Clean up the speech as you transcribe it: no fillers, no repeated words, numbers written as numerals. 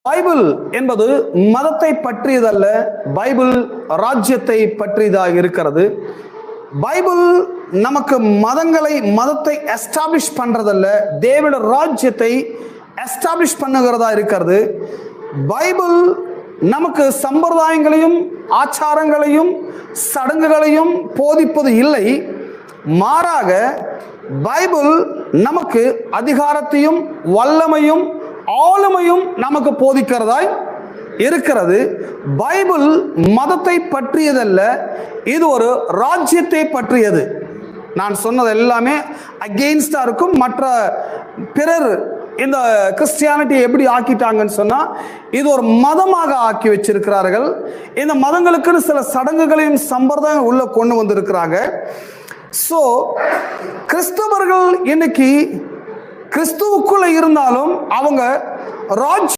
Bible என்பது மதத்தை பற்றியதல்ல, Bible ராஜ்யத்தை பற்றியதாக இருக்கிறது. பைபிள் நமக்கு மதத்தை எஸ்டாப்ளிஷ் பண்றதல்ல, தேவனுடைய ராஜ்யத்தை எஸ்டாப்ளிஷ் பண்ணுகிறதா இருக்கிறது. பைபிள் நமக்கு சம்பிரதாயங்களையும் ஆச்சாரங்களையும் சடங்குகளையும் போதிப்பது இல்லை. மாறாக பைபிள் நமக்கு அதிகாரத்தையும் வல்லமையும் ஆளுமையும் நமக்கு போதிக்கிறதாய் இருக்கிறது. பைபிள் மதத்தை பற்றியதல்ல, இது ஒரு ராஜ்யத்தை பற்றியது. நான் சொன்னது எல்லாமே அகெயின்ஸ்டா இருக்கும். மற்ற பிறர் இந்த கிறிஸ்டியானிட்டி எப்படி ஆக்கிட்டாங்கன்னு சொன்னா, இது ஒரு மதமாக ஆக்கி வச்சிருக்கிறார்கள். இந்த மதங்களுக்குன்னு சில சடங்குகளையும் சம்பிரதாயம் உள்ள கொண்டு வந்திருக்கிறாங்க. ஸோ கிறிஸ்தவர்கள் இன்னைக்கு கிறிஸ்துவுக்குள்ள இருந்தாலும் அவங்க ராஜ்